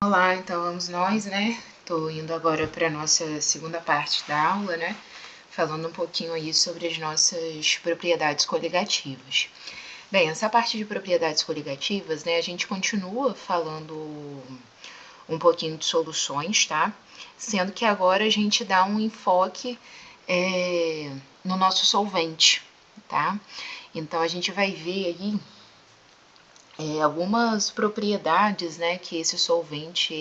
Olá, então vamos nós, né? Tô indo agora para a nossa segunda parte da aula, né? Falando um pouquinho aí sobre as nossas propriedades coligativas. Bem, essa parte de propriedades coligativas, né? A gente continua falando um pouquinho de soluções, tá? Sendo que agora a gente dá um enfoque no nosso solvente, tá? Então a gente vai ver aí algumas propriedades, né, que esse solvente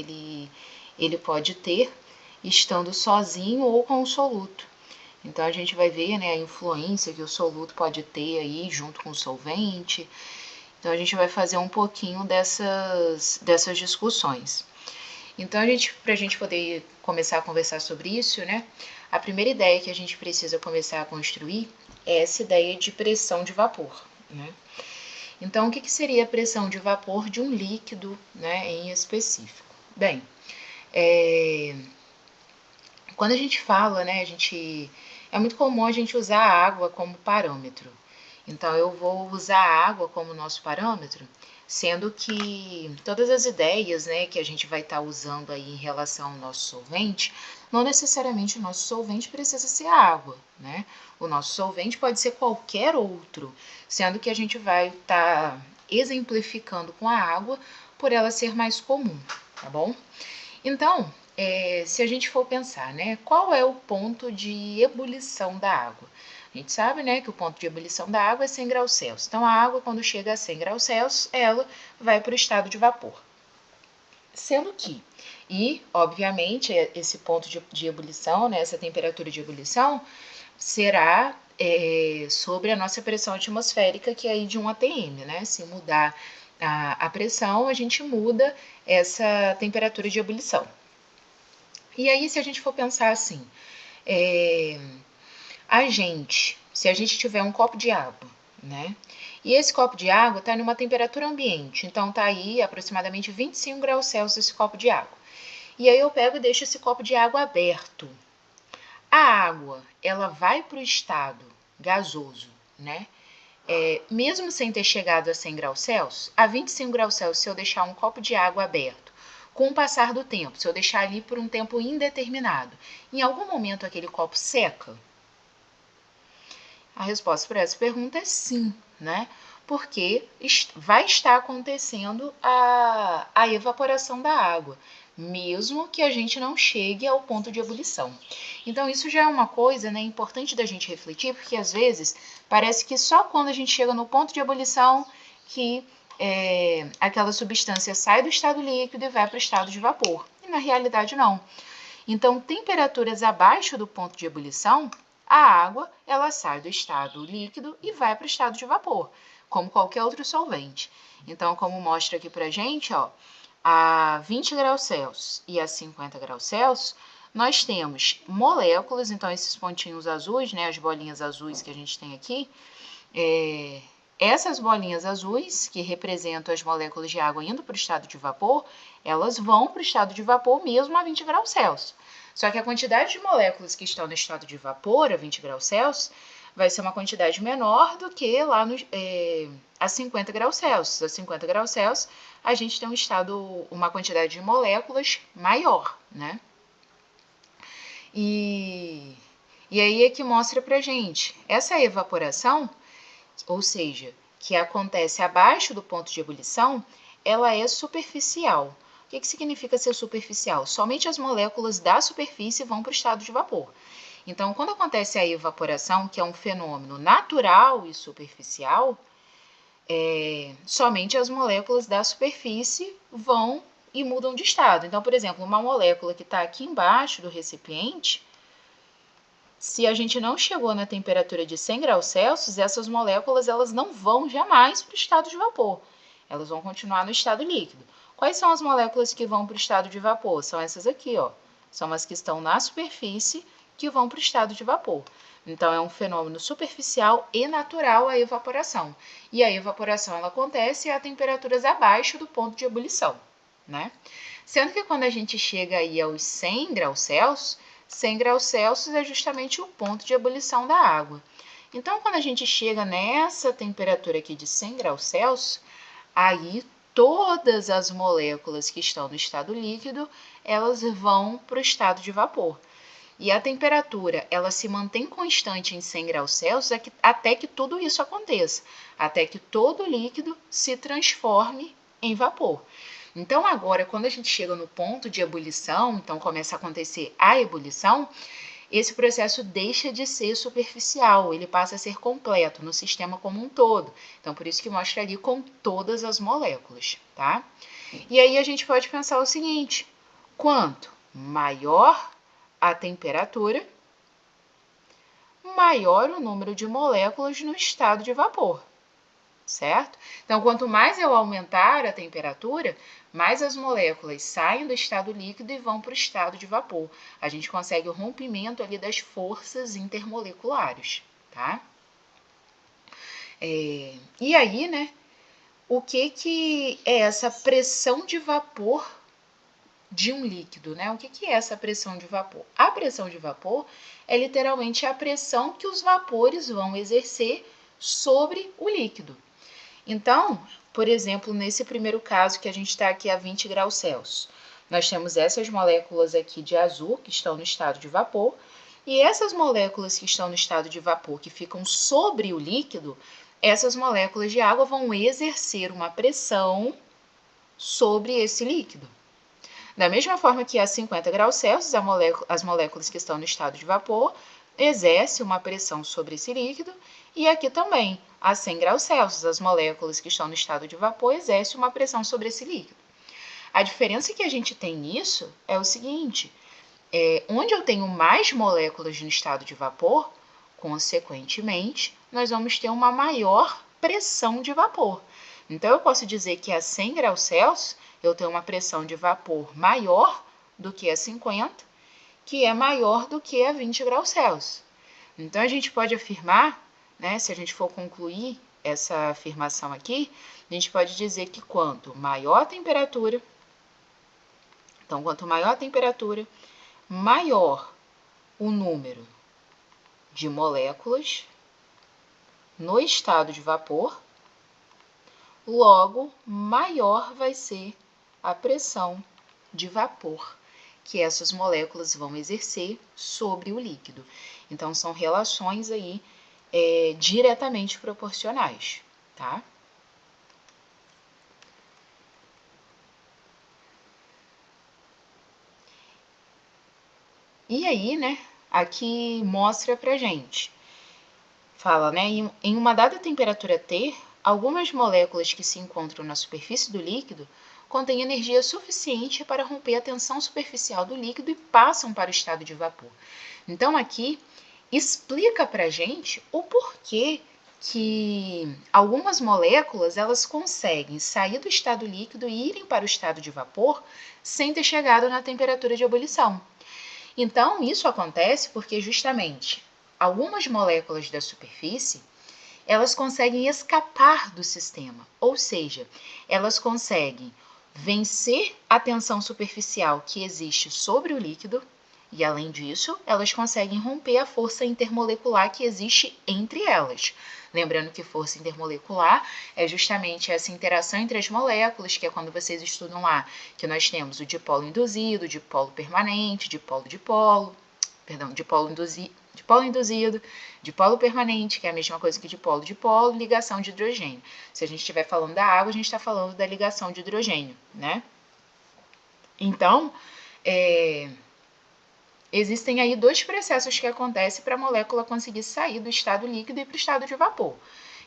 ele pode ter estando sozinho ou com o soluto. Então a gente vai ver, né, a influência que o soluto pode ter aí junto com o solvente. Então a gente vai fazer um pouquinho dessas discussões. Então para a gente poder começar a conversar sobre isso, né, a primeira ideia que a gente precisa começar a construir é essa ideia de pressão de vapor, né? Então, o que seria a pressão de vapor de um líquido, né, em específico? Bem, quando a gente fala, né, é muito comum a gente usar a água como parâmetro. Então, eu vou usar a água como nosso parâmetro, sendo que todas as ideias, né, que a gente vai estar usando aí em relação ao nosso solvente, não necessariamente o nosso solvente precisa ser água, né? O nosso solvente pode ser qualquer outro, sendo que a gente vai estar exemplificando com a água por ela ser mais comum, tá bom? Então, se a gente for pensar, né, qual é o ponto de ebulição da água? A gente sabe, né, que o ponto de ebulição da água é 100 graus Celsius. Então, a água, quando chega a 100 graus Celsius, ela vai para o estado de vapor. Sendo que, obviamente, esse ponto de ebulição, né, essa temperatura de ebulição, será sobre a nossa pressão atmosférica, que é aí de 1 atm, né? Se mudar a pressão, a gente muda essa temperatura de ebulição. E aí, se a gente for pensar assim, se a gente tiver um copo de água, né? E esse copo de água está numa temperatura ambiente, então está aí aproximadamente 25 graus Celsius esse copo de água. E aí eu pego e deixo esse copo de água aberto. A água, ela vai para o estado gasoso, né? Mesmo sem ter chegado a 100 graus Celsius, a 25 graus Celsius, se eu deixar um copo de água aberto, com o passar do tempo, se eu deixar ali por um tempo indeterminado, em algum momento aquele copo seca? A resposta para essa pergunta é sim, né? Porque vai estar acontecendo a evaporação da água, mesmo que a gente não chegue ao ponto de ebulição. Então, isso já é uma coisa, né, importante da gente refletir, porque às vezes parece que só quando a gente chega no ponto de ebulição que aquela substância sai do estado líquido e vai para o estado de vapor. E na realidade não. Então, temperaturas abaixo do ponto de ebulição, a água ela sai do estado líquido e vai para o estado de vapor, como qualquer outro solvente. Então, como mostra aqui para a gente, ó, a 20 graus Celsius e a 50 graus Celsius, nós temos moléculas, então esses pontinhos azuis, né, as bolinhas azuis que a gente tem aqui, essas bolinhas azuis, que representam as moléculas de água indo para o estado de vapor, elas vão para o estado de vapor mesmo a 20 graus Celsius. Só que a quantidade de moléculas que estão no estado de vapor a 20 graus Celsius vai ser uma quantidade menor do que lá a 50 graus Celsius. A 50 graus Celsius a gente tem uma quantidade de moléculas maior, né? E aí é que mostra pra gente essa evaporação, ou seja, que acontece abaixo do ponto de ebulição, ela é superficial. O que significa ser superficial? Somente as moléculas da superfície vão para o estado de vapor. Então, quando acontece a evaporação, que é um fenômeno natural e superficial, somente as moléculas da superfície vão e mudam de estado. Então, por exemplo, uma molécula que está aqui embaixo do recipiente, se a gente não chegou na temperatura de 100 graus Celsius, essas moléculas elas não vão jamais para o estado de vapor. Elas vão continuar no estado líquido. Quais são as moléculas que vão para o estado de vapor? São essas aqui, ó. São as que estão na superfície que vão para o estado de vapor. Então, é um fenômeno superficial e natural a evaporação. E a evaporação ela acontece a temperaturas abaixo do ponto de ebulição, né? Sendo que quando a gente chega aí aos 100 graus Celsius, 100 graus Celsius é justamente o ponto de ebulição da água. Então, quando a gente chega nessa temperatura aqui de 100 graus Celsius, aí todas as moléculas que estão no estado líquido, elas vão para o estado de vapor. E a temperatura, ela se mantém constante em 100 graus Celsius até que tudo isso aconteça, até que todo líquido se transforme em vapor. Então, agora, quando a gente chega no ponto de ebulição, então começa a acontecer a ebulição, esse processo deixa de ser superficial, ele passa a ser completo no sistema como um todo. Então, por isso que mostra ali com todas as moléculas, tá? E aí a gente pode pensar o seguinte: quanto maior a temperatura, maior o número de moléculas no estado de vapor, certo? Então, quanto mais eu aumentar a temperatura, mais as moléculas saem do estado líquido e vão para o estado de vapor. A gente consegue o rompimento ali das forças intermoleculares, tá? E aí, né, o que é essa pressão de vapor de um líquido, né? O que é essa pressão de vapor? A pressão de vapor é literalmente a pressão que os vapores vão exercer sobre o líquido. Então, por exemplo, nesse primeiro caso que a gente está aqui a 20 graus Celsius, nós temos essas moléculas aqui de azul que estão no estado de vapor, e essas moléculas que estão no estado de vapor que ficam sobre o líquido, essas moléculas de água vão exercer uma pressão sobre esse líquido. Da mesma forma que a 50 graus Celsius, as moléculas que estão no estado de vapor exercem uma pressão sobre esse líquido, e aqui também, a 100 graus Celsius, as moléculas que estão no estado de vapor exercem uma pressão sobre esse líquido. A diferença que a gente tem nisso é o seguinte: onde eu tenho mais moléculas no estado de vapor, consequentemente, nós vamos ter uma maior pressão de vapor. Então, eu posso dizer que a 100 graus Celsius eu tenho uma pressão de vapor maior do que a 50, que é maior do que a 20 graus Celsius. Então, a gente pode afirmar, né, se a gente for concluir essa afirmação aqui, a gente pode dizer que quanto maior a temperatura, maior o número de moléculas no estado de vapor, logo maior vai ser a pressão de vapor que essas moléculas vão exercer sobre o líquido. Então, são relações aí diretamente proporcionais, tá? E aí, né, aqui mostra pra gente, fala, né, em uma dada temperatura T, algumas moléculas que se encontram na superfície do líquido contêm energia suficiente para romper a tensão superficial do líquido e passam para o estado de vapor. Então, aqui explica pra gente o porquê que algumas moléculas elas conseguem sair do estado líquido e irem para o estado de vapor sem ter chegado na temperatura de ebulição. Então, isso acontece porque justamente algumas moléculas da superfície elas conseguem escapar do sistema, ou seja, elas conseguem vencer a tensão superficial que existe sobre o líquido e, além disso, elas conseguem romper a força intermolecular que existe entre elas. Lembrando que força intermolecular é justamente essa interação entre as moléculas, que é quando vocês estudam lá, que nós temos o dipolo induzido, dipolo permanente, dipolo induzido, dipolo permanente, que é a mesma coisa que dipolo, ligação de hidrogênio. Se a gente estiver falando da água, a gente está falando da ligação de hidrogênio, né? Então, existem aí dois processos que acontecem para a molécula conseguir sair do estado líquido e para o estado de vapor.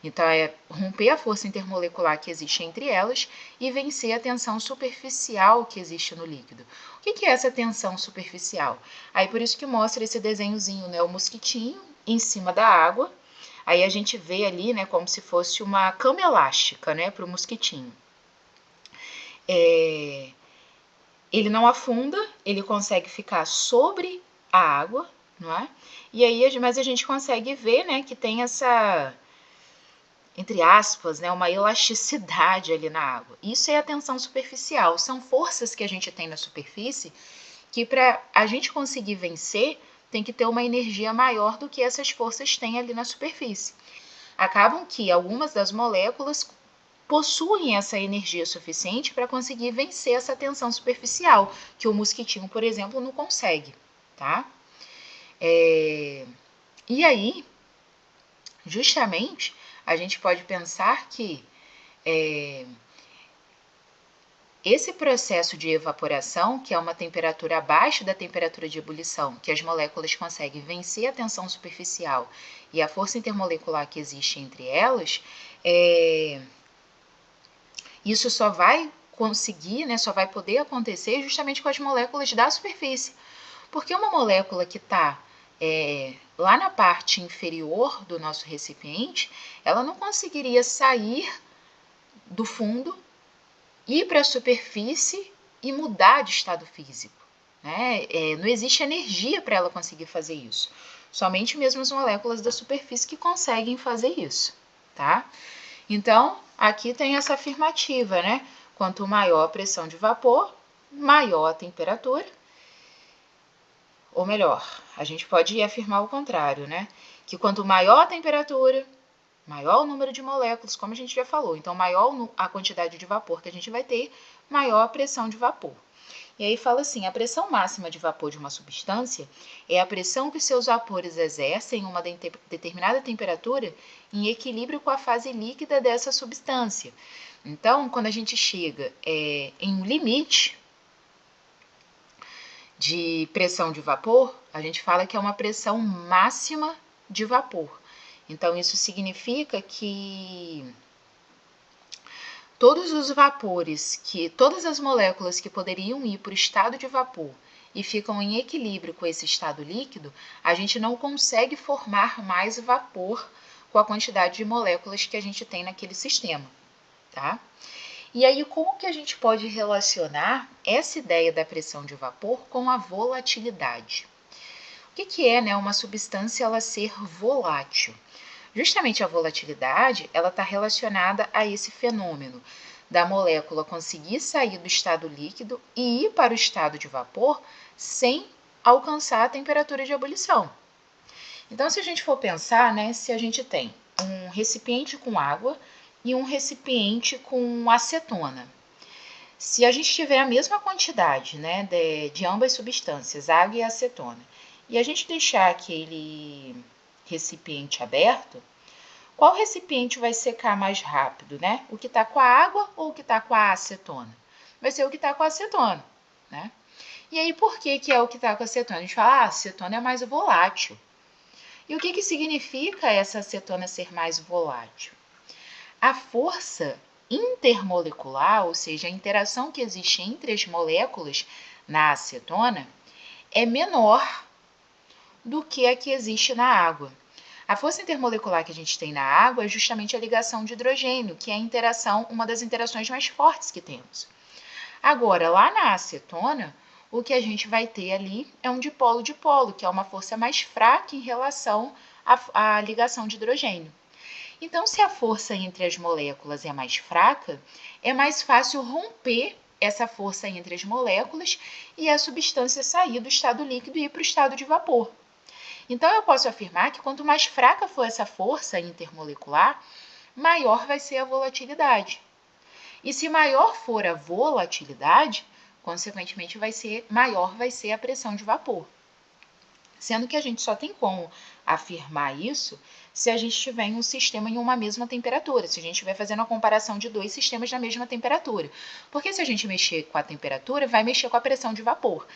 Então, é romper a força intermolecular que existe entre elas e vencer a tensão superficial que existe no líquido. O que é essa tensão superficial? Aí, por isso que mostra esse desenhozinho, né? O mosquitinho em cima da água. Aí, a gente vê ali, né, como se fosse uma cama elástica, né, para o mosquitinho. Ele não afunda, ele consegue ficar sobre a água, não é? E aí, mas a gente consegue ver, né, que tem essa, entre aspas, né, uma elasticidade ali na água. Isso é a tensão superficial, são forças que a gente tem na superfície que para a gente conseguir vencer tem que ter uma energia maior do que essas forças têm ali na superfície. Acabam que algumas das moléculas possuem essa energia suficiente para conseguir vencer essa tensão superficial, que o mosquitinho, por exemplo, não consegue, tá? E aí, justamente, a gente pode pensar que esse processo de evaporação, que é uma temperatura abaixo da temperatura de ebulição, que as moléculas conseguem vencer a tensão superficial e a força intermolecular que existe entre elas, isso só vai conseguir, né, só vai poder acontecer justamente com as moléculas da superfície. Porque uma molécula que está lá na parte inferior do nosso recipiente, ela não conseguiria sair do fundo, ir para a superfície e mudar de estado físico, né? Não existe energia para ela conseguir fazer isso. Somente mesmo as moléculas da superfície que conseguem fazer isso, tá? Então, aqui tem essa afirmativa, né? Quanto maior a pressão de vapor, maior a temperatura. Ou melhor, a gente pode afirmar o contrário, né? Que quanto maior a temperatura, maior o número de moléculas, como a gente já falou. Então, maior a quantidade de vapor que a gente vai ter, maior a pressão de vapor. E aí fala assim, a pressão máxima de vapor de uma substância é a pressão que seus vapores exercem em uma determinada temperatura em equilíbrio com a fase líquida dessa substância. Então, quando a gente chega em um limite de pressão de vapor, a gente fala que é uma pressão máxima de vapor. Então, isso significa que todos os vapores, todas as moléculas que poderiam ir para o estado de vapor e ficam em equilíbrio com esse estado líquido, a gente não consegue formar mais vapor com a quantidade de moléculas que a gente tem naquele sistema, tá? E aí, como que a gente pode relacionar essa ideia da pressão de vapor com a volatilidade? O que é, né, uma substância ela ser volátil? Justamente a volatilidade, ela está relacionada a esse fenômeno da molécula conseguir sair do estado líquido e ir para o estado de vapor sem alcançar a temperatura de ebulição. Então, se a gente for pensar, né, se a gente tem um recipiente com água e um recipiente com acetona. Se a gente tiver a mesma quantidade, né, de ambas substâncias, água e acetona, e a gente deixar aquele recipiente aberto, qual recipiente vai secar mais rápido, né? O que está com a água ou o que está com a acetona? Vai ser o que está com a acetona, né? E aí, por que é o que está com a acetona? A gente fala, a acetona é mais volátil. E o que significa essa acetona ser mais volátil? A força intermolecular, ou seja, a interação que existe entre as moléculas na acetona, é menor do que a que existe na água. A força intermolecular que a gente tem na água é justamente a ligação de hidrogênio, que é a interação, uma das interações mais fortes que temos. Agora, lá na acetona, o que a gente vai ter ali é um dipolo-dipolo, que é uma força mais fraca em relação à ligação de hidrogênio. Então, se a força entre as moléculas é mais fraca, é mais fácil romper essa força entre as moléculas e a substância sair do estado líquido e ir para o estado de vapor. Então, eu posso afirmar que quanto mais fraca for essa força intermolecular, maior vai ser a volatilidade. E se maior for a volatilidade, consequentemente maior vai ser a pressão de vapor. Sendo que a gente só tem como afirmar isso se a gente estiver em um sistema em uma mesma temperatura, se a gente estiver fazendo a comparação de dois sistemas na mesma temperatura. Porque se a gente mexer com a temperatura, vai mexer com a pressão de vapor.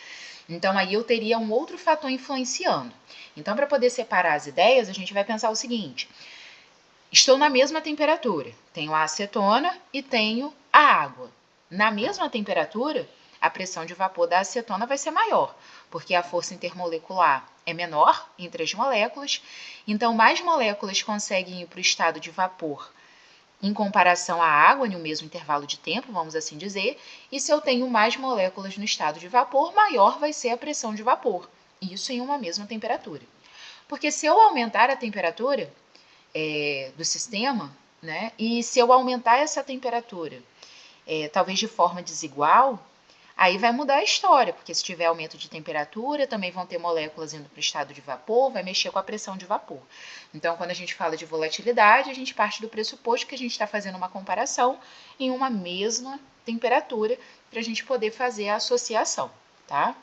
Então, aí eu teria um outro fator influenciando. Então, para poder separar as ideias, a gente vai pensar o seguinte. Estou na mesma temperatura, tenho a acetona e tenho a água. Na mesma temperatura, a pressão de vapor da acetona vai ser maior, porque a força intermolecular é menor entre as moléculas, então mais moléculas conseguem ir para o estado de vapor em comparação à água em um mesmo intervalo de tempo, vamos assim dizer, e se eu tenho mais moléculas no estado de vapor, maior vai ser a pressão de vapor, isso em uma mesma temperatura. Porque se eu aumentar a temperatura do sistema, né, e se eu aumentar essa temperatura, talvez de forma desigual, aí vai mudar a história, porque se tiver aumento de temperatura, também vão ter moléculas indo para o estado de vapor, vai mexer com a pressão de vapor. Então, quando a gente fala de volatilidade, a gente parte do pressuposto que a gente está fazendo uma comparação em uma mesma temperatura para a gente poder fazer a associação, tá?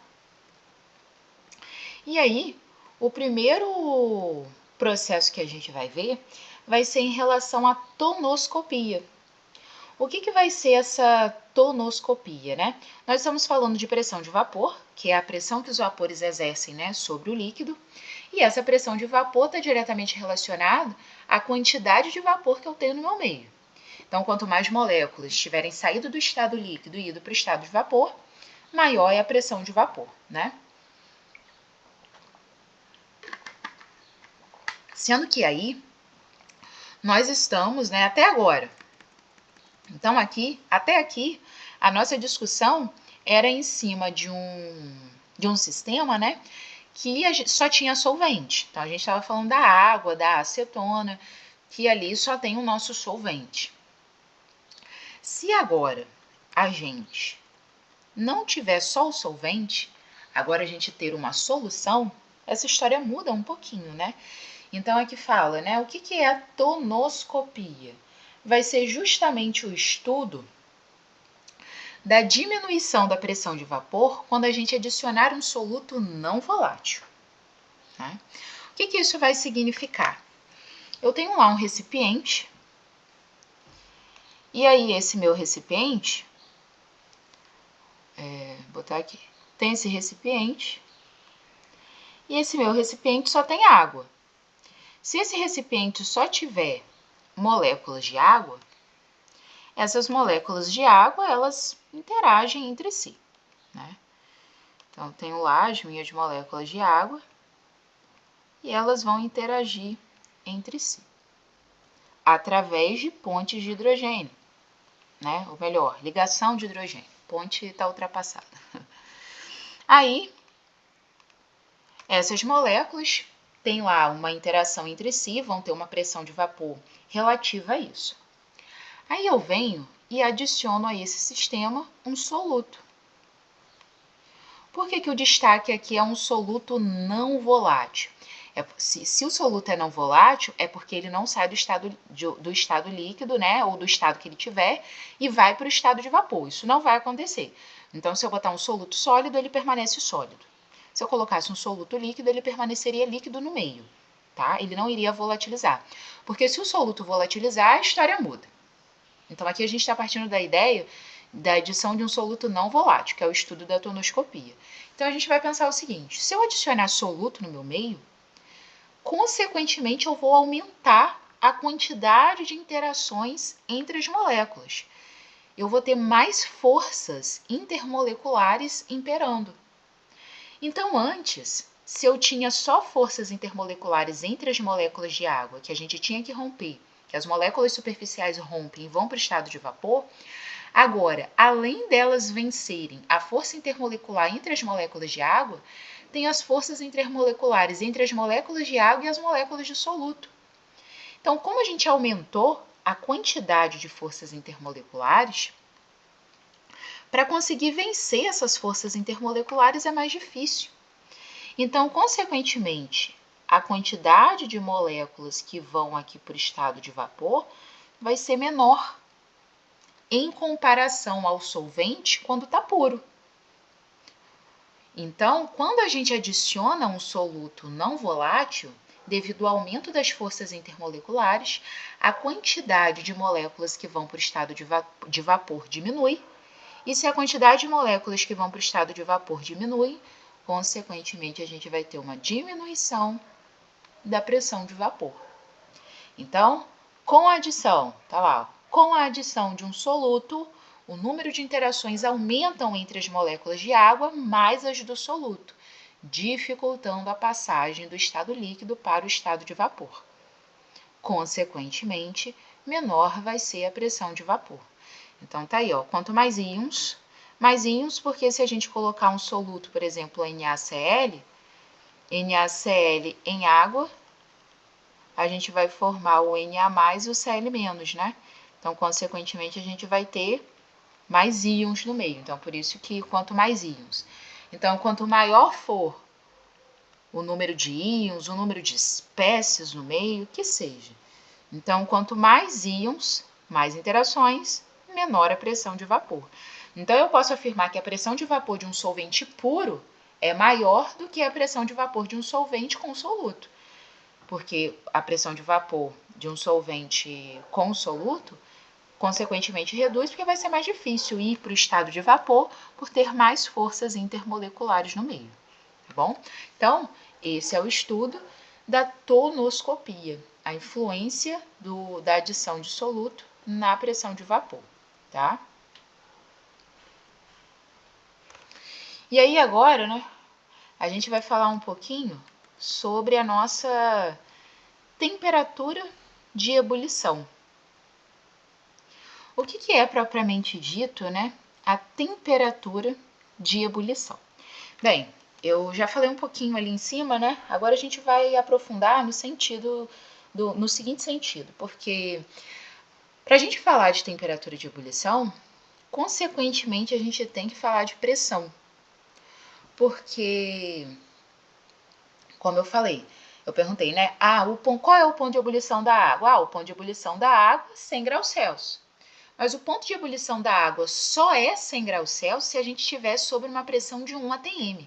E aí, o primeiro processo que a gente vai ver vai ser em relação à tonoscopia. O que vai ser essa tonoscopia, né? Nós estamos falando de pressão de vapor, que é a pressão que os vapores exercem, né, sobre o líquido, e essa pressão de vapor está diretamente relacionada à quantidade de vapor que eu tenho no meu meio. Então, quanto mais moléculas tiverem saído do estado líquido e ido para o estado de vapor, maior é a pressão de vapor, né? Sendo que aí, nós estamos, né, até agora. Então, até aqui, a nossa discussão era em cima de um sistema, né, que a gente só tinha solvente. Então, a gente estava falando da água, da acetona, que ali só tem o nosso solvente. Se agora a gente não tiver só o solvente, agora a gente ter uma solução, essa história muda um pouquinho, né? Então, aqui fala, né, o que é a tonoscopia? Vai ser justamente o estudo da diminuição da pressão de vapor quando a gente adicionar um soluto não volátil. Tá? O que isso vai significar? Eu tenho lá um recipiente, e aí esse meu recipiente, vou botar aqui, tem esse recipiente, e esse meu recipiente só tem água. Se esse recipiente só tiver moléculas de água, essas moléculas de água, elas interagem entre si, né? Então, eu tenho lá as minhas moléculas de água e elas vão interagir entre si, através de pontes de hidrogênio, né? Ou melhor, ligação de hidrogênio. Ponte está ultrapassada. Aí, essas moléculas têm lá uma interação entre si, vão ter uma pressão de vapor relativa a isso. Aí eu venho e adiciono a esse sistema um soluto. Por que o destaque aqui é um soluto não volátil? Se o soluto é não volátil, é porque ele não sai do estado líquido, né, ou do estado que ele tiver, e vai para o estado de vapor. Isso não vai acontecer. Então, se eu botar um soluto sólido, ele permanece sólido. Se eu colocasse um soluto líquido, ele permaneceria líquido no meio, tá? Ele não iria volatilizar. Porque se o soluto volatilizar, a história muda. Então, aqui a gente está partindo da ideia da adição de um soluto não volátil, que é o estudo da tonoscopia. Então, a gente vai pensar o seguinte: se eu adicionar soluto no meu meio, consequentemente eu vou aumentar a quantidade de interações entre as moléculas. Eu vou ter mais forças intermoleculares imperando. Então, antes, se eu tinha só forças intermoleculares entre as moléculas de água, que a gente tinha que romper, que as moléculas superficiais rompem e vão para o estado de vapor, agora, além delas vencerem a força intermolecular entre as moléculas de água, tem as forças intermoleculares entre as moléculas de água e as moléculas de soluto. Então, como a gente aumentou a quantidade de forças intermoleculares, para conseguir vencer essas forças intermoleculares é mais difícil. Então, consequentemente, a quantidade de moléculas que vão aqui para o estado de vapor vai ser menor em comparação ao solvente quando está puro. Então, quando a gente adiciona um soluto não volátil, devido ao aumento das forças intermoleculares, a quantidade de moléculas que vão para o estado de vapor diminui, e se a quantidade de moléculas que vão para o estado de vapor diminui, consequentemente a gente vai ter uma diminuição da pressão de vapor. Então, com a adição, tá lá, com a adição de um soluto, o número de interações aumentam entre as moléculas de água mais as do soluto, dificultando a passagem do estado líquido para o estado de vapor. Consequentemente, menor vai ser a pressão de vapor. Então, tá aí, ó, quanto mais íons, porque se a gente colocar um soluto, por exemplo, NaCl em água, a gente vai formar o Na+, e o Cl-, né? Então, consequentemente, a gente vai ter mais íons no meio. Então, por isso que quanto mais íons. Então, quanto maior for o número de íons, o número de espécies no meio, que seja. Então, quanto mais íons, mais interações, menor a pressão de vapor. Então, eu posso afirmar que a pressão de vapor de um solvente puro é maior do que a pressão de vapor de um solvente com soluto. Porque a pressão de vapor de um solvente com soluto, consequentemente, reduz, porque vai ser mais difícil ir para o estado de vapor por ter mais forças intermoleculares no meio, tá bom? Então, esse é o estudo da tonoscopia, a influência da adição de soluto na pressão de vapor, tá? E aí agora, né, a gente vai falar um pouquinho sobre a nossa temperatura de ebulição. O que é propriamente dito, né, a temperatura de ebulição? Bem, eu já falei um pouquinho ali em cima, né? Agora a gente vai aprofundar no sentido no seguinte sentido, porque para a gente falar de temperatura de ebulição, consequentemente a gente tem que falar de pressão, porque, como eu falei, eu perguntei, né? Qual é o ponto de ebulição da água? O ponto de ebulição da água, 100 graus Celsius. Mas o ponto de ebulição da água só é 100 graus Celsius se a gente estiver sob uma pressão de 1 atm.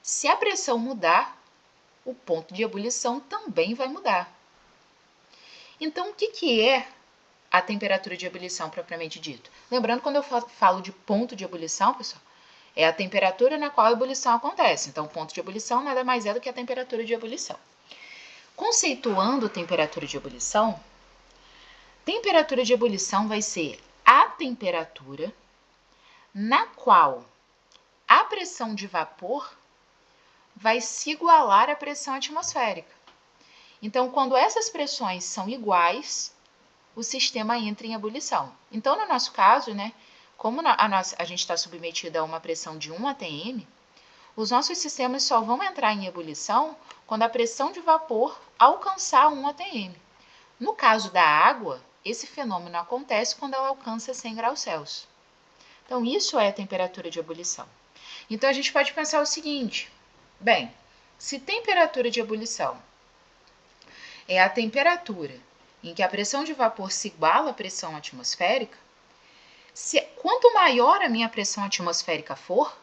Se a pressão mudar, o ponto de ebulição também vai mudar. Então, o que é a temperatura de ebulição propriamente dito? Lembrando, quando eu falo de ponto de ebulição, pessoal, é a temperatura na qual a ebulição acontece. Então, ponto de ebulição nada mais é do que a temperatura de ebulição. Conceituando temperatura de ebulição vai ser a temperatura na qual a pressão de vapor vai se igualar à pressão atmosférica. Então, quando essas pressões são iguais, o sistema entra em ebulição. Então, no nosso caso, né, como a gente está submetido a uma pressão de 1 atm, os nossos sistemas só vão entrar em ebulição quando a pressão de vapor alcançar 1 atm. No caso da água, esse fenômeno acontece quando ela alcança 100 graus Celsius. Então, isso é a temperatura de ebulição. Então, a gente pode pensar o seguinte, bem, se temperatura de ebulição é a temperatura em que a pressão de vapor se iguala à pressão atmosférica, quanto maior a minha pressão atmosférica for,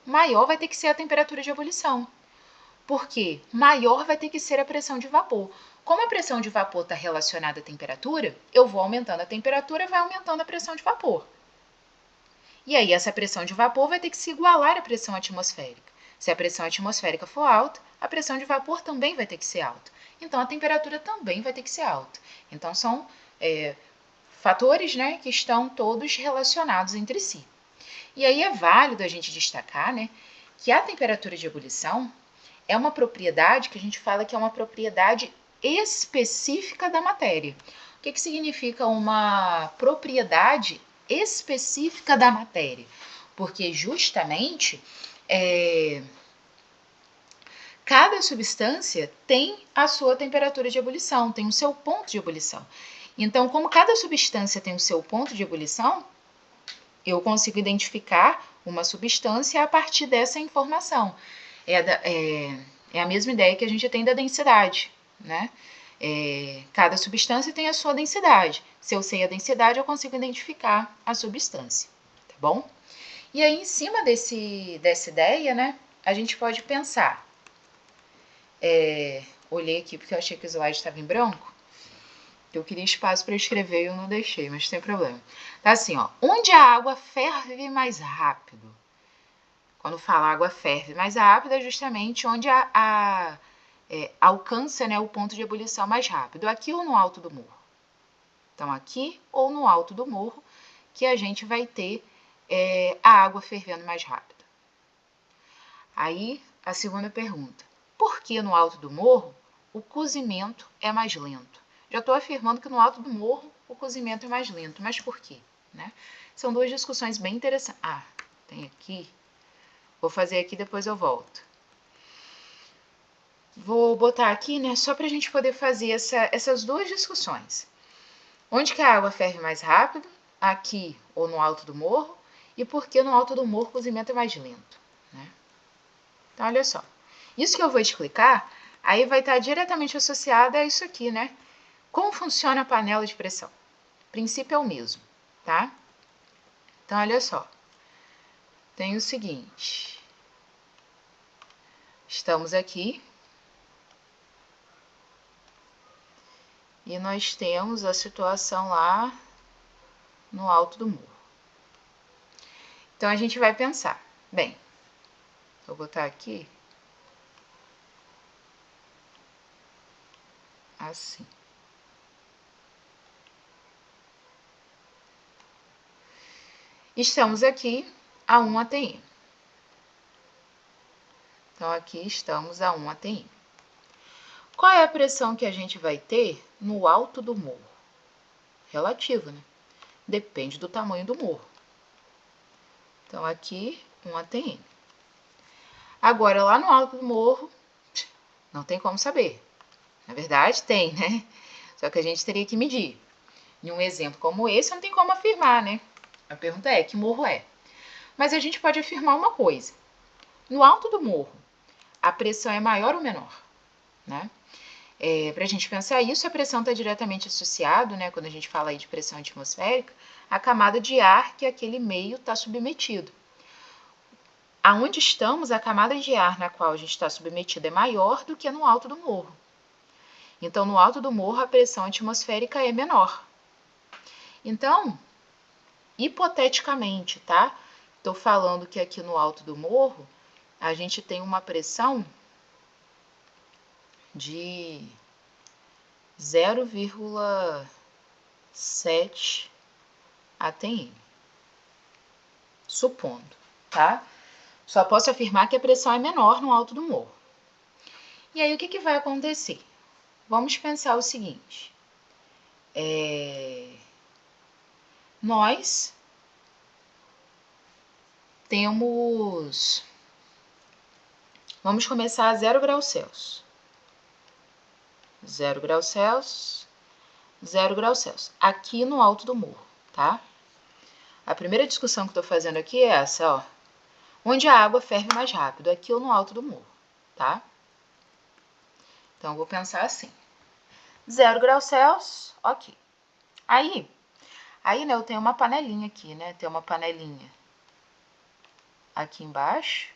maior vai ter que ser a temperatura de ebulição. Porque maior vai ter que ser a pressão de vapor. Como a pressão de vapor está relacionada à temperatura, eu vou aumentando a temperatura e vai aumentando a pressão de vapor. E aí essa pressão de vapor vai ter que se igualar à pressão atmosférica. Se a pressão atmosférica for alta, a pressão de vapor também vai ter que ser alta. Então a temperatura também vai ter que ser alta. Então são fatores, né, que estão todos relacionados entre si. E aí é válido a gente destacar, né, que a temperatura de ebulição é uma propriedade que a gente fala que é uma propriedade específica da matéria. O que significa uma propriedade específica da matéria? Porque justamente cada substância tem a sua temperatura de ebulição, tem o seu ponto de ebulição. Então, como cada substância tem o seu ponto de ebulição, eu consigo identificar uma substância a partir dessa informação. É a mesma ideia que a gente tem da densidade, né? Cada substância tem a sua densidade. Se eu sei a densidade, eu consigo identificar a substância, tá bom? E aí, em cima dessa ideia, né, a gente pode pensar. Olhei aqui porque eu achei que o slide estava em branco. Eu queria espaço para escrever e eu não deixei, mas sem problema. Tá assim, ó. Onde a água ferve mais rápido? Quando fala água ferve mais rápido, é justamente onde alcança, né, o ponto de ebulição mais rápido. Aqui ou no alto do morro? Então, aqui ou no alto do morro que a gente vai ter a água fervendo mais rápido. Aí, a segunda pergunta. Por que no alto do morro o cozimento é mais lento? Já estou afirmando que no alto do morro o cozimento é mais lento, mas por quê? Né? São duas discussões bem interessantes. Tem aqui. Vou fazer aqui, depois eu volto. Vou botar aqui, né, só para a gente poder fazer essas duas discussões. Onde que a água ferve mais rápido? aqui ou no alto do morro e por que no alto do morro o cozimento é mais lento, né? Então, olha só. Isso que eu vou explicar, aí vai estar diretamente associado a isso aqui, né? Como funciona a panela de pressão? O princípio é o mesmo, tá? Então, olha só. Tem o seguinte. Estamos aqui. E nós temos a situação lá no alto do morro. Então, a gente vai pensar. Bem, vou botar aqui. Assim. Estamos aqui a 1 atm. Então, aqui estamos a 1 atm. Qual é a pressão que a gente vai ter no alto do morro? Relativa, né? Depende do tamanho do morro. Então, aqui, 1 atm. Agora, lá no alto do morro, não tem como saber. Na verdade, tem, né? Só que a gente teria que medir. Em um exemplo como esse, não tem como afirmar, né? A pergunta é, que morro é? Mas a gente pode afirmar uma coisa. No alto do morro, a pressão é maior ou menor, né? Para a gente pensar isso, a pressão está diretamente associada, né, quando a gente fala aí de pressão atmosférica, à camada de ar que aquele meio está submetido. Aonde estamos, a camada de ar na qual a gente está submetido é maior do que no alto do morro. Então, no alto do morro, a pressão atmosférica é menor. Então, hipoteticamente, tá? Estou falando que aqui no alto do morro, a gente tem uma pressão de 0,7 atm. Supondo, tá? Só posso afirmar que a pressão é menor no alto do morro. E aí, o que vai acontecer? Vamos pensar o seguinte. Nós temos... Vamos começar a 0 graus Celsius. 0 graus Celsius, 0 graus Celsius. Aqui no alto do morro, tá? A primeira discussão que eu tô fazendo aqui é essa, ó. Onde a água ferve mais rápido, aqui ou no alto do morro, tá? Então, eu vou pensar assim. 0 graus Celsius, ok. Aí, né, eu tenho uma panelinha aqui, né? Tem uma panelinha aqui embaixo.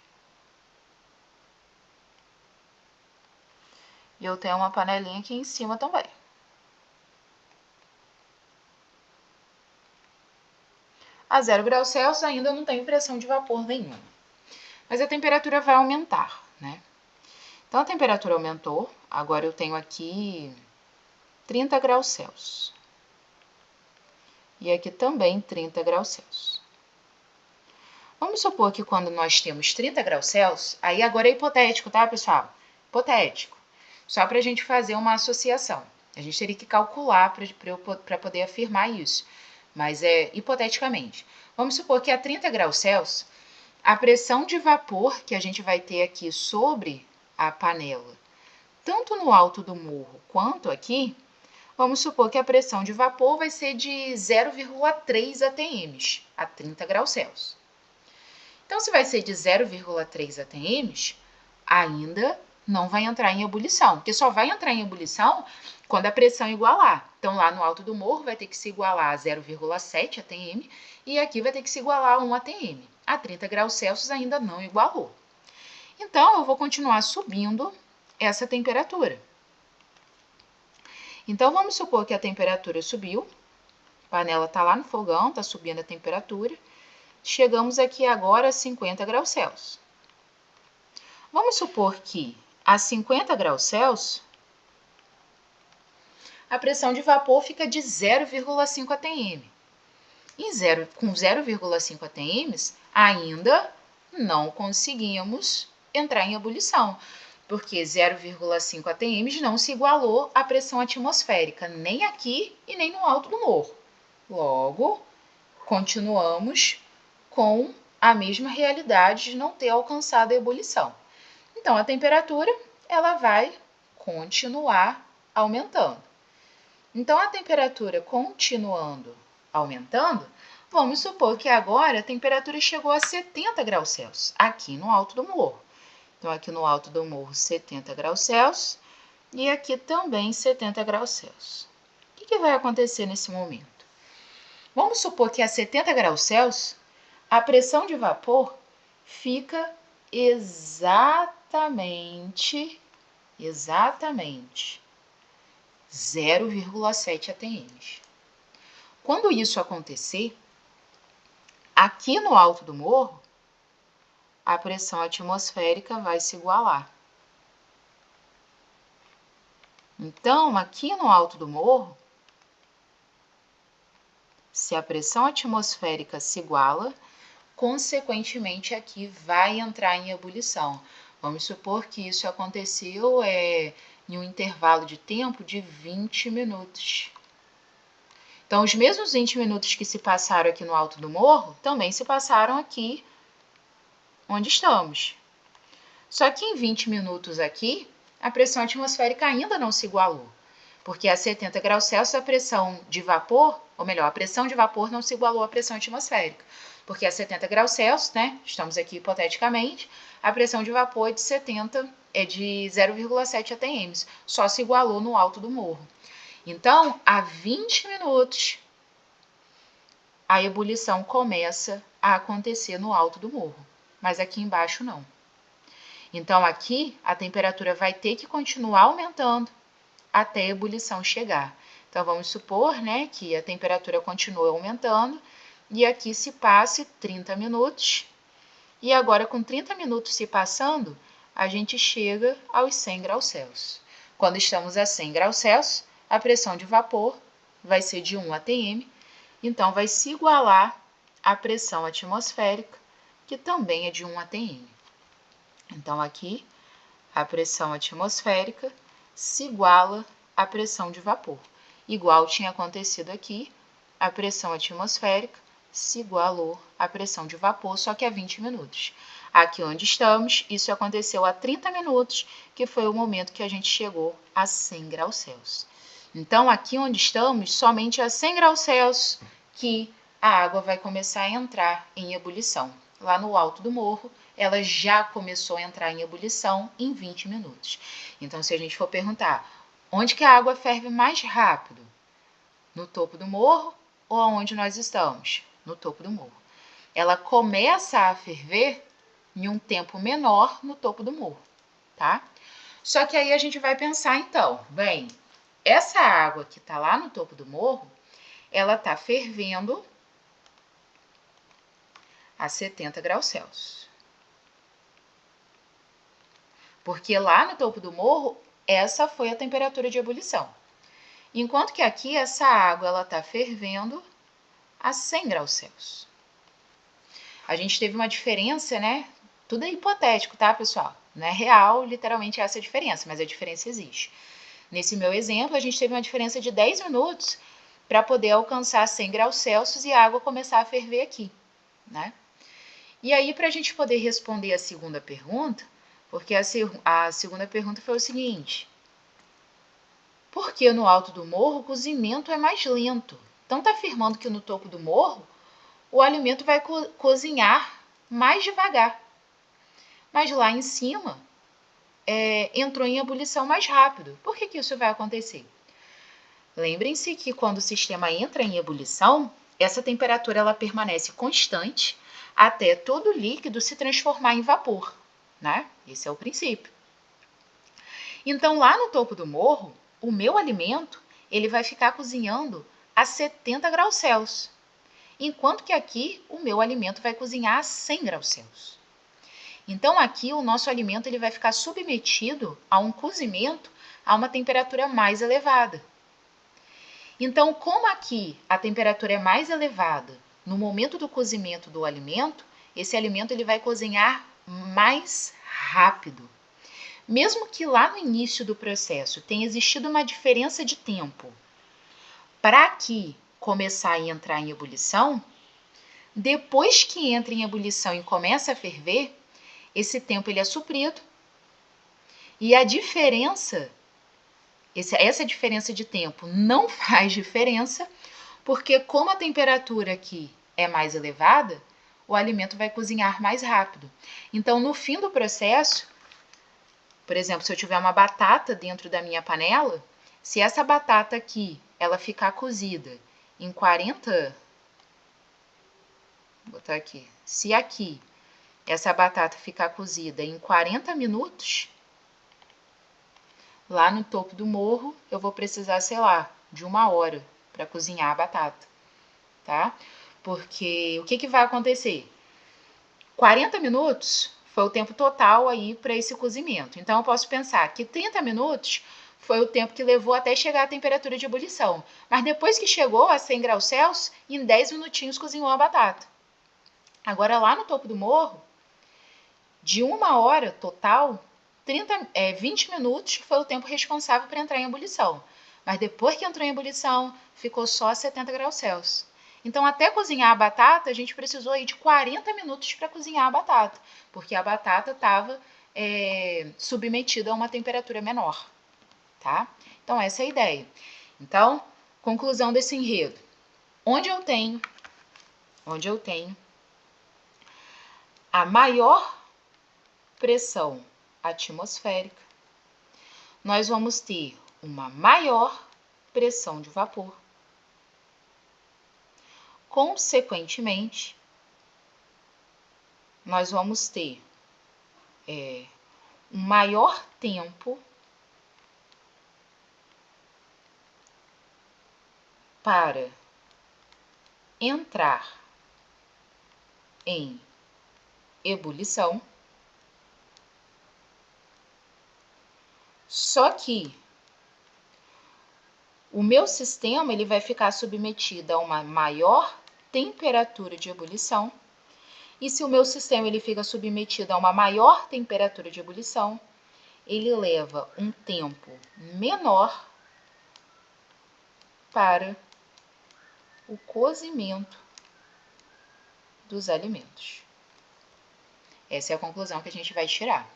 E eu tenho uma panelinha aqui em cima também. A 0 graus Celsius ainda não tem pressão de vapor nenhuma. Mas a temperatura vai aumentar, né? Então, a temperatura aumentou. Agora eu tenho aqui 30 graus Celsius. E aqui também 30 graus Celsius. Vamos supor que quando nós temos 30 graus Celsius, aí agora é hipotético, tá, pessoal? Hipotético. Só para a gente fazer uma associação. A gente teria que calcular para poder afirmar isso. Mas é hipoteticamente. Vamos supor que a 30 graus Celsius, a pressão de vapor que a gente vai ter aqui sobre a panela, tanto no alto do morro quanto aqui, vamos supor que a pressão de vapor vai ser de 0,3 atm a 30 graus Celsius. Então, se vai ser de 0,3 atm, ainda não vai entrar em ebulição, porque só vai entrar em ebulição quando a pressão igualar. Então, lá no alto do morro vai ter que se igualar a 0,7 atm e aqui vai ter que se igualar a 1 atm. A 30 graus Celsius ainda não igualou. Então, eu vou continuar subindo essa temperatura. Então, vamos supor que a temperatura subiu, a panela está lá no fogão, está subindo a temperatura. Chegamos aqui agora a 50 graus Celsius. Vamos supor que a 50 graus Celsius, a pressão de vapor fica de 0,5 atm. Com 0,5 atm, ainda não conseguimos entrar em ebulição, porque 0,5 atm não se igualou à pressão atmosférica, nem aqui e nem no alto do morro. Logo, continuamos com a mesma realidade de não ter alcançado a ebulição. Então, a temperatura ela vai continuar aumentando. Então, a temperatura continuando aumentando, vamos supor que agora a temperatura chegou a 70 graus Celsius, aqui no alto do morro. Então, aqui no alto do morro, 70 graus Celsius, e aqui também 70 graus Celsius. O que vai acontecer nesse momento? Vamos supor que a 70 graus Celsius, a pressão de vapor fica exatamente 0,7 atm. Quando isso acontecer, aqui no alto do morro, a pressão atmosférica vai se igualar. Então, aqui no alto do morro, se a pressão atmosférica se iguala, consequentemente aqui vai entrar em ebulição. Vamos supor que isso aconteceu em um intervalo de tempo de 20 minutos. Então, os mesmos 20 minutos que se passaram aqui no alto do morro, também se passaram aqui onde estamos. Só que em 20 minutos aqui, a pressão atmosférica ainda não se igualou, porque a 70 graus Celsius a pressão de vapor, ou melhor, a pressão de vapor não se igualou à pressão atmosférica, porque a 70 graus Celsius, né, estamos aqui hipoteticamente, a pressão de vapor é de 0,7 atm, só se igualou no alto do morro. Então, a 20 minutos, a ebulição começa a acontecer no alto do morro, mas aqui embaixo não. Então, aqui a temperatura vai ter que continuar aumentando até a ebulição chegar. Então, vamos supor, né, que a temperatura continua aumentando e aqui se passe 30 minutos. E agora, com 30 minutos se passando, a gente chega aos 100 graus Celsius. Quando estamos a 100 graus Celsius, a pressão de vapor vai ser de 1 atm, então vai se igualar à pressão atmosférica, que também é de 1 atm. Então, aqui, a pressão atmosférica se iguala à pressão de vapor. Igual tinha acontecido aqui, a pressão atmosférica se igualou à pressão de vapor, só que a 20 minutos. Aqui onde estamos, isso aconteceu a 30 minutos, que foi o momento que a gente chegou a 100 graus Celsius. Então, aqui onde estamos, somente a 100 graus Celsius que a água vai começar a entrar em ebulição. Lá no alto do morro, ela já começou a entrar em ebulição em 20 minutos. Então, se a gente for perguntar, onde que a água ferve mais rápido? No topo do morro ou aonde nós estamos? No topo do morro. Ela começa a ferver em um tempo menor no topo do morro, tá? Só que aí a gente vai pensar, então, bem, essa água que está lá no topo do morro, ela está fervendo a 70 graus Celsius. Porque lá no topo do morro, essa foi a temperatura de ebulição. Enquanto que aqui, essa água, ela está fervendo a 100 graus Celsius. A gente teve uma diferença, né? Tudo é hipotético, tá, pessoal? Não é real, literalmente, essa diferença, mas a diferença existe. Nesse meu exemplo, a gente teve uma diferença de 10 minutos para poder alcançar 100 graus Celsius e a água começar a ferver aqui, né? E aí, para a gente poder responder a segunda pergunta, porque a segunda pergunta foi o seguinte: por que no alto do morro o cozimento é mais lento? Então, está afirmando que no topo do morro o alimento vai cozinhar mais devagar. Mas lá em cima, entrou em ebulição mais rápido. Por que isso vai acontecer? Lembrem-se que quando o sistema entra em ebulição, essa temperatura ela permanece constante até todo o líquido se transformar em vapor, né? Esse é o princípio. Então, lá no topo do morro, o meu alimento ele vai ficar cozinhando a 70 graus Celsius, enquanto que aqui o meu alimento vai cozinhar a 100 graus Celsius. Então, aqui o nosso alimento ele vai ficar submetido a um cozimento a uma temperatura mais elevada. Então, como aqui a temperatura é mais elevada no momento do cozimento do alimento, esse alimento ele vai cozinhar mais rápido. Mesmo que lá no início do processo tenha existido uma diferença de tempo para aqui começar a entrar em ebulição, depois que entra em ebulição e começa a ferver, esse tempo ele é suprido e a diferença, essa diferença de tempo não faz diferença, Porque como a temperatura aqui é mais elevada, o alimento vai cozinhar mais rápido. Então, no fim do processo, por exemplo, se eu tiver uma batata dentro da minha panela, se essa batata aqui, ela ficar cozida em 40... Vou botar aqui. Se aqui essa batata ficar cozida em 40 minutos, lá no topo do morro, eu vou precisar, sei lá, de 1 hora para cozinhar a batata, tá? Porque o que vai acontecer? 40 minutos foi o tempo total aí para esse cozimento. Então, eu posso pensar que 30 minutos foi o tempo que levou até chegar à temperatura de ebulição. Mas depois que chegou a 100 graus Celsius, em 10 minutinhos cozinhou a batata. Agora, lá no topo do morro, de 1 hora total, 20 minutos foi o tempo responsável para entrar em ebulição. Mas depois que entrou em ebulição, ficou só a 70 graus Celsius. Então, até cozinhar a batata, a gente precisou aí de 40 minutos para cozinhar a batata, porque a batata estava submetida a uma temperatura menor, tá? Então, essa é a ideia. Então, conclusão desse enredo. Onde eu tenho a maior pressão atmosférica, nós vamos ter uma maior pressão de vapor. Consequentemente, nós vamos ter um maior tempo para entrar em ebulição. Só que o meu sistema ele vai ficar submetido a uma maior temperatura de ebulição. E se o meu sistema ele fica submetido a uma maior temperatura de ebulição, ele leva um tempo menor para o cozimento dos alimentos. Essa é a conclusão que a gente vai tirar.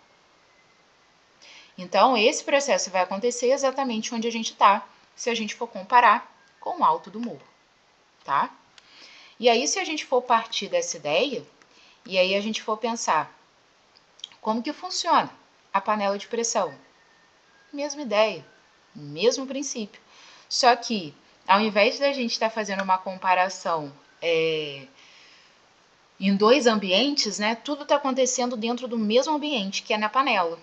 Então, esse processo vai acontecer exatamente onde a gente está, se a gente for comparar com o alto do morro, tá? E aí, se a gente for partir dessa ideia, e aí a gente for pensar, como que funciona a panela de pressão? Mesma ideia, mesmo princípio. Só que, ao invés da gente estar fazendo uma comparação em dois ambientes, né, tudo está acontecendo dentro do mesmo ambiente, que é na panela.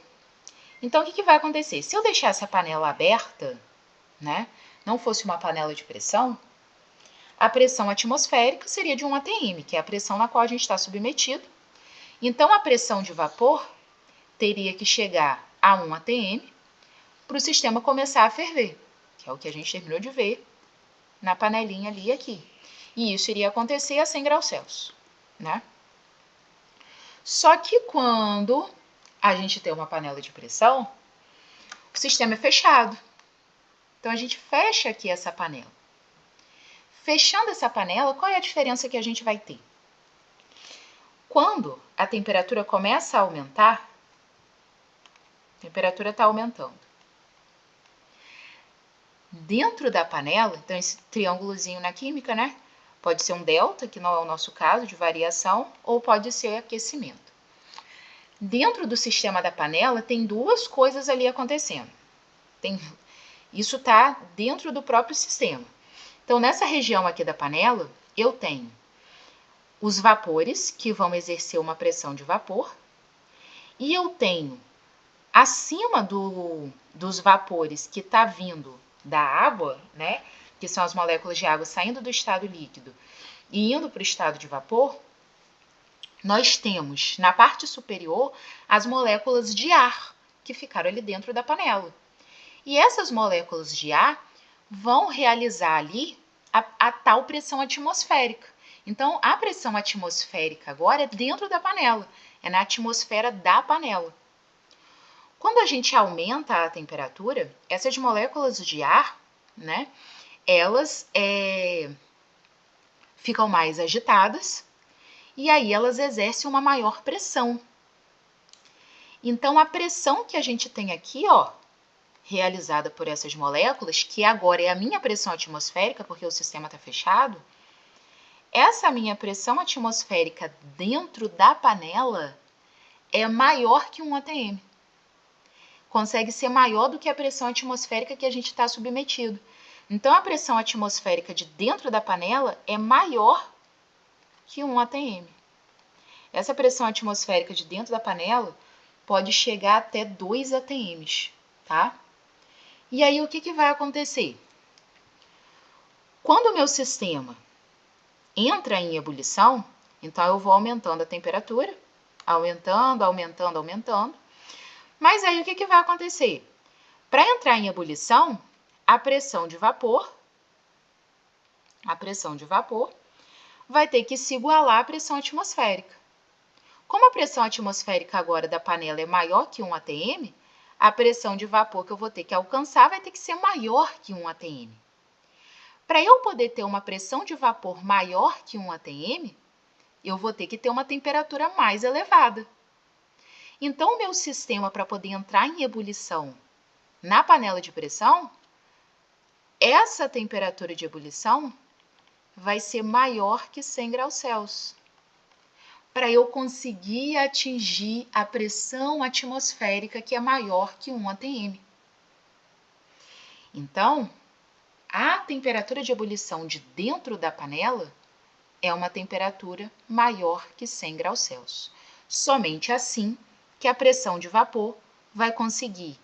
Então, o que vai acontecer? Se eu deixasse a panela aberta, né, não fosse uma panela de pressão, a pressão atmosférica seria de 1 atm, que é a pressão na qual a gente está submetido. Então, a pressão de vapor teria que chegar a 1 atm para o sistema começar a ferver, que é o que a gente terminou de ver na panelinha ali e aqui. E isso iria acontecer a 100 graus Celsius, né? Só que quando a gente tem uma panela de pressão, o sistema é fechado. Então, a gente fecha aqui essa panela. Fechando essa panela, qual é a diferença que a gente vai ter? Quando a temperatura começa a aumentar, a temperatura está aumentando. Dentro da panela, então esse triângulozinho na química, né? Pode ser um delta, que não é o nosso caso, de variação, ou pode ser aquecimento. Dentro do sistema da panela, tem duas coisas ali acontecendo. Isso está dentro do próprio sistema. Então, nessa região aqui da panela, eu tenho os vapores, que vão exercer uma pressão de vapor, e eu tenho, acima dos vapores que está vindo da água, né, que são as moléculas de água saindo do estado líquido e indo para o estado de vapor, nós temos, na parte superior, as moléculas de ar, que ficaram ali dentro da panela. E essas moléculas de ar vão realizar ali a tal pressão atmosférica. Então, a pressão atmosférica agora é dentro da panela, é na atmosfera da panela. Quando a gente aumenta a temperatura, essas moléculas de ar, né, elas ficam mais agitadas e aí elas exercem uma maior pressão. Então, a pressão que a gente tem aqui, ó, realizada por essas moléculas, que agora é a minha pressão atmosférica, porque o sistema está fechado, essa minha pressão atmosférica dentro da panela é maior que 1 atm. Consegue ser maior do que a pressão atmosférica que a gente está submetido. Então, a pressão atmosférica de dentro da panela é maior que 1 atm. Essa pressão atmosférica de dentro da panela pode chegar até 2 atms, tá? E aí, o que vai acontecer? Quando o meu sistema entra em ebulição, então eu vou aumentando a temperatura, aumentando. Mas aí, o que vai acontecer? Para entrar em ebulição, a pressão de vapor vai ter que se igualar à pressão atmosférica. Como a pressão atmosférica agora da panela é maior que 1 atm, a pressão de vapor que eu vou ter que alcançar vai ter que ser maior que 1 atm. Para eu poder ter uma pressão de vapor maior que 1 atm, eu vou ter que ter uma temperatura mais elevada. Então, o meu sistema, para poder entrar em ebulição na panela de pressão, essa temperatura de ebulição vai ser maior que 100 graus Celsius, para eu conseguir atingir a pressão atmosférica que é maior que 1 atm. Então, a temperatura de ebulição de dentro da panela é uma temperatura maior que 100 graus Celsius. Somente assim que a pressão de vapor vai conseguir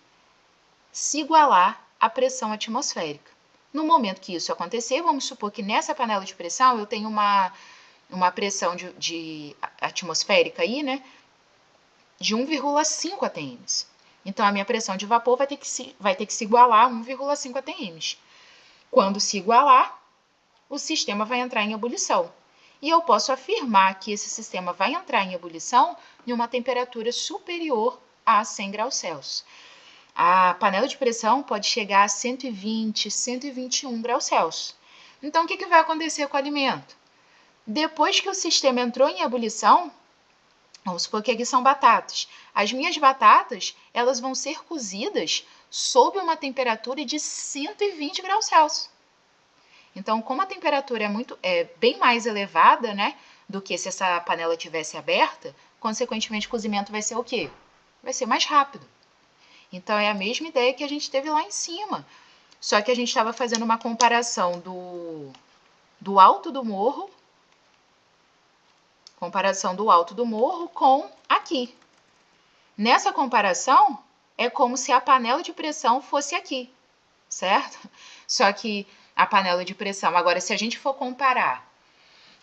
se igualar à pressão atmosférica. No momento que isso acontecer, vamos supor que nessa panela de pressão eu tenho uma pressão de atmosférica aí, né, de 1,5 atms. Então, a minha pressão de vapor vai ter que se igualar a 1,5 atms. Quando se igualar, o sistema vai entrar em ebulição. E eu posso afirmar que esse sistema vai entrar em ebulição em uma temperatura superior a 100 graus Celsius. A panela de pressão pode chegar a 120, 121 graus Celsius. Então, o que vai acontecer com o alimento? Depois que o sistema entrou em ebulição, vamos supor que aqui são batatas. As minhas batatas, elas vão ser cozidas sob uma temperatura de 120 graus Celsius. Então, como a temperatura é bem mais elevada, né, do que se essa panela tivesse aberta, consequentemente o cozimento vai ser o quê? Vai ser mais rápido. Então, é a mesma ideia que a gente teve lá em cima. Só que a gente estava fazendo uma comparação do alto do morro, com aqui. Nessa comparação, é como se a panela de pressão fosse aqui, certo? Só que a panela de pressão, agora se a gente for comparar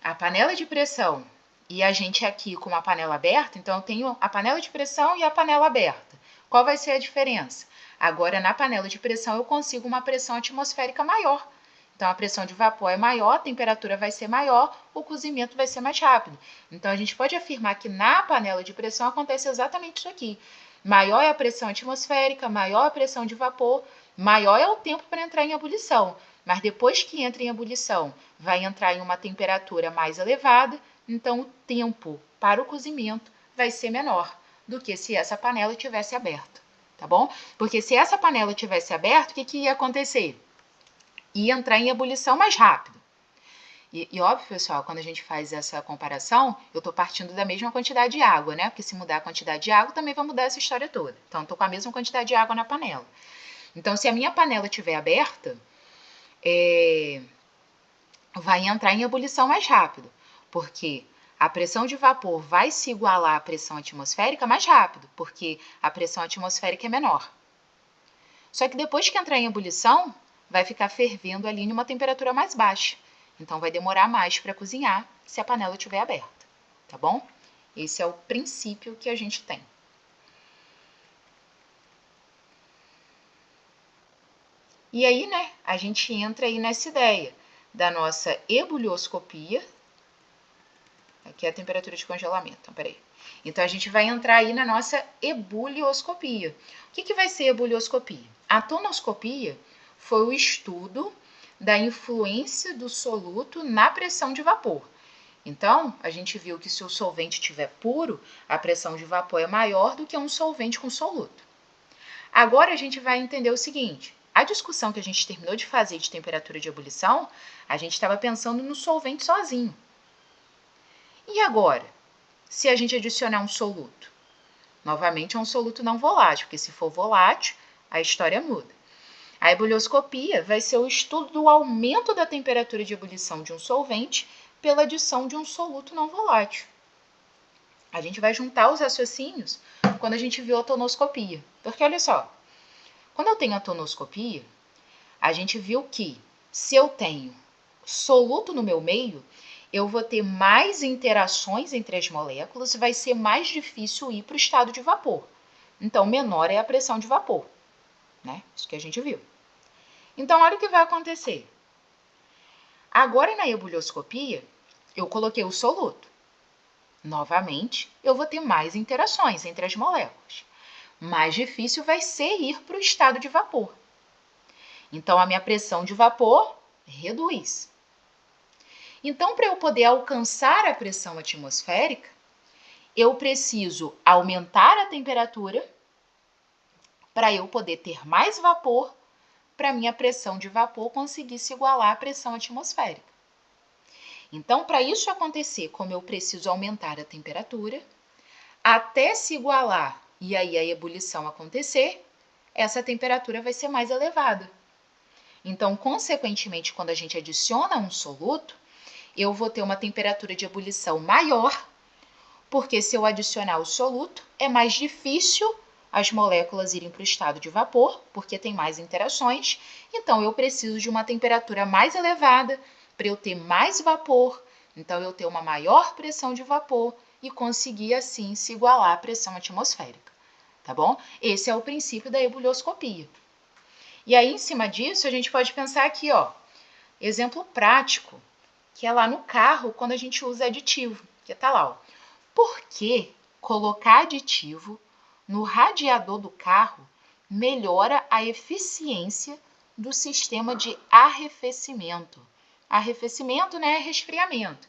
a panela de pressão e a gente aqui com uma panela aberta, então eu tenho a panela de pressão e a panela aberta. Qual vai ser a diferença? Agora, na panela de pressão, eu consigo uma pressão atmosférica maior. Então, a pressão de vapor é maior, a temperatura vai ser maior, o cozimento vai ser mais rápido. Então, a gente pode afirmar que na panela de pressão acontece exatamente isso aqui. Maior é a pressão atmosférica, maior a pressão de vapor, maior é o tempo para entrar em ebulição. Mas depois que entra em ebulição, vai entrar em uma temperatura mais elevada, então o tempo para o cozimento vai ser menor do que se essa panela tivesse aberta, tá bom? Porque se essa panela tivesse aberta, o que ia acontecer? Ia entrar em ebulição mais rápido. E óbvio, pessoal, quando a gente faz essa comparação, eu estou partindo da mesma quantidade de água, né? Porque se mudar a quantidade de água, também vai mudar essa história toda. Então, estou com a mesma quantidade de água na panela. Então, se a minha panela estiver aberta, vai entrar em ebulição mais rápido, porque a pressão de vapor vai se igualar à pressão atmosférica mais rápido, porque a pressão atmosférica é menor. Só que depois que entrar em ebulição, vai ficar fervendo ali em uma temperatura mais baixa. Então, vai demorar mais para cozinhar se a panela estiver aberta, tá bom? Esse é o princípio que a gente tem. E aí, né, a gente entra aí nessa ideia da nossa ebulioscopia. Aqui é a temperatura de congelamento, então, peraí. Então, a gente vai entrar aí na nossa ebulioscopia. O que vai ser ebulioscopia? A tonoscopia foi o estudo da influência do soluto na pressão de vapor. Então, a gente viu que se o solvente estiver puro, a pressão de vapor é maior do que um solvente com soluto. Agora a gente vai entender o seguinte, a discussão que a gente terminou de fazer de temperatura de ebulição, a gente estava pensando no solvente sozinho. E agora, se a gente adicionar um soluto? Novamente é um soluto não volátil, porque se for volátil, a história muda. A ebulioscopia vai ser o estudo do aumento da temperatura de ebulição de um solvente pela adição de um soluto não volátil. A gente vai juntar os raciocínios quando a gente viu a tonoscopia. Porque olha só, quando eu tenho a tonoscopia, a gente viu que se eu tenho soluto no meu meio, eu vou ter mais interações entre as moléculas e vai ser mais difícil ir para o estado de vapor. Então, menor é a pressão de vapor, né? Isso que a gente viu. Então, olha o que vai acontecer. Agora, na ebulioscopia, eu coloquei o soluto. Novamente, eu vou ter mais interações entre as moléculas. Mais difícil vai ser ir para o estado de vapor. Então, a minha pressão de vapor reduz. Então, para eu poder alcançar a pressão atmosférica, eu preciso aumentar a temperatura para eu poder ter mais vapor, para a minha pressão de vapor conseguir se igualar à pressão atmosférica. Então, para isso acontecer, como eu preciso aumentar a temperatura, até se igualar e aí a ebulição acontecer, essa temperatura vai ser mais elevada. Então, consequentemente, quando a gente adiciona um soluto, eu vou ter uma temperatura de ebulição maior, porque se eu adicionar o soluto, é mais difícil as moléculas irem para o estado de vapor, porque tem mais interações, então eu preciso de uma temperatura mais elevada para eu ter mais vapor, então eu ter uma maior pressão de vapor e conseguir assim se igualar à pressão atmosférica, tá bom? Esse é o princípio da ebulioscopia. E aí, em cima disso, a gente pode pensar aqui, ó, exemplo prático, que é lá no carro, quando a gente usa aditivo, que tá lá, ó. Por que colocar aditivo no radiador do carro melhora a eficiência do sistema de arrefecimento? Arrefecimento, né, é resfriamento.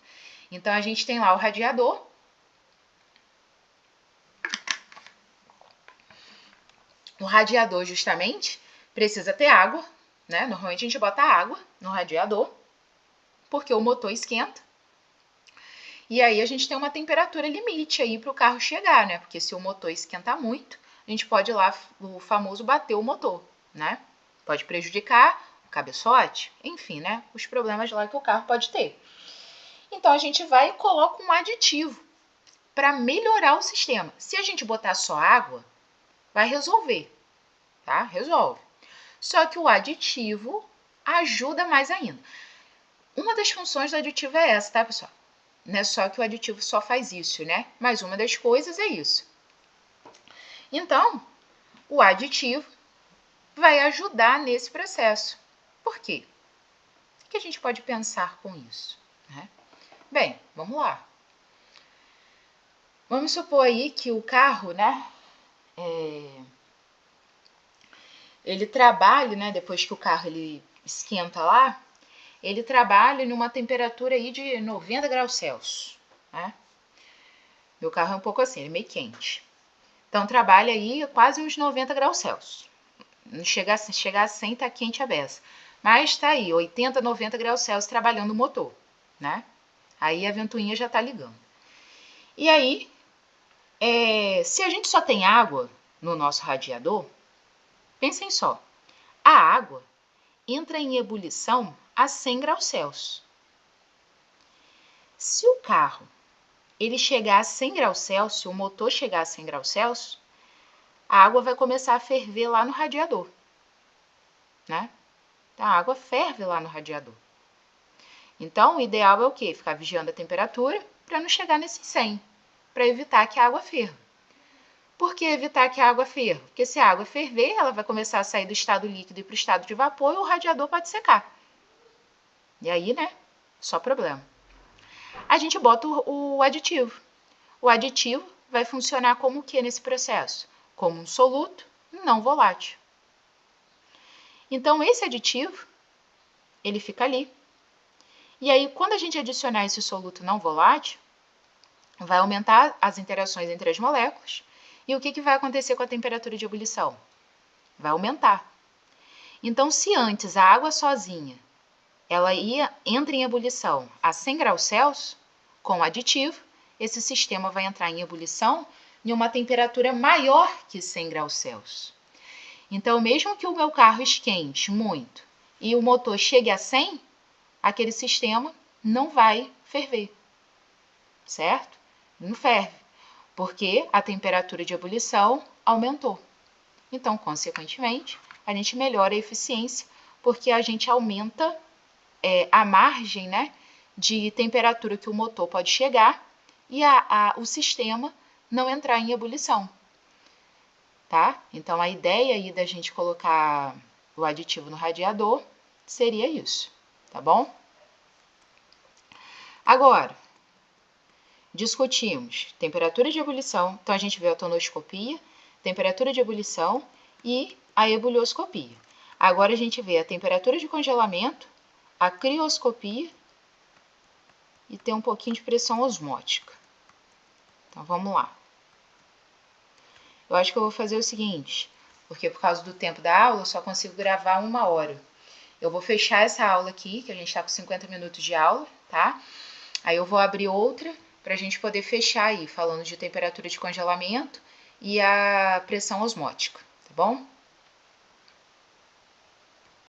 Então, a gente tem lá o radiador. O radiador, justamente, precisa ter água, né? Normalmente a gente bota água no radiador, porque o motor esquenta. E aí a gente tem uma temperatura limite aí para o carro chegar, né? Porque se o motor esquentar muito, a gente pode ir lá, o famoso bater o motor, né? Pode prejudicar o cabeçote, enfim, né? Os problemas lá que o carro pode ter. Então a gente vai e coloca um aditivo para melhorar o sistema. Se a gente botar só água, vai resolver, tá? Resolve. Só que o aditivo ajuda mais ainda. Uma das funções do aditivo é essa, tá, pessoal? Não é só que o aditivo só faz isso, né? Mas uma das coisas é isso. Então, o aditivo vai ajudar nesse processo. Por quê? O que a gente pode pensar com isso, né? Bem, vamos lá. Vamos supor aí que o carro, né? Ele trabalha, né? Depois que o carro ele esquenta lá, ele trabalha numa temperatura aí de 90 graus Celsius, né? Meu carro é um pouco assim, ele é meio quente. Então, trabalha aí quase uns 90 graus Celsius. Não chegar a 100, tá quente a beça. Mas tá aí, 80, 90 graus Celsius trabalhando o motor, né? Aí a ventoinha já tá ligando. E aí, se a gente só tem água no nosso radiador, pensem só, a água entra em ebulição a 100 graus Celsius. Se o carro ele chegar a 100 graus Celsius, o motor chegar a 100 graus Celsius, a água vai começar a ferver lá no radiador, né? Então, a água ferve lá no radiador. Então, o ideal é o quê? Ficar vigiando a temperatura para não chegar nesse 100, para evitar que a água ferva. Por que evitar que a água ferva? Porque se a água ferver, ela vai começar a sair do estado líquido e para o estado de vapor e o radiador pode secar. E aí, né? Só problema. A gente bota o aditivo. O aditivo vai funcionar como o que nesse processo? Como um soluto não volátil. Então, esse aditivo, ele fica ali. E aí, quando a gente adicionar esse soluto não volátil, vai aumentar as interações entre as moléculas. E o que vai acontecer com a temperatura de ebulição? vai aumentar. Então, se antes a água sozinha ela entra em ebulição a 100 graus Celsius, com o aditivo, esse sistema vai entrar em ebulição em uma temperatura maior que 100 graus Celsius. Então, mesmo que o meu carro esquente muito e o motor chegue a 100, aquele sistema não vai ferver, certo? Não ferve, porque a temperatura de ebulição aumentou. Então, consequentemente, a gente melhora a eficiência, porque a gente aumenta a margem, né, de temperatura que o motor pode chegar e o sistema não entrar em ebulição, tá? Então, a ideia aí da gente colocar o aditivo no radiador seria isso, tá bom? Agora, discutimos temperatura de ebulição, então a gente vê a tonoscopia, temperatura de ebulição e a ebulioscopia. Agora a gente vê a temperatura de congelamento, a crioscopia e tem um pouquinho de pressão osmótica. Então, vamos lá. Eu acho que eu vou fazer o seguinte, porque por causa do tempo da aula eu só consigo gravar 1 hora. Eu vou fechar essa aula aqui, que a gente está com 50 minutos de aula, tá? Aí eu vou abrir outra para a gente poder fechar aí, falando de temperatura de congelamento e a pressão osmótica, tá bom?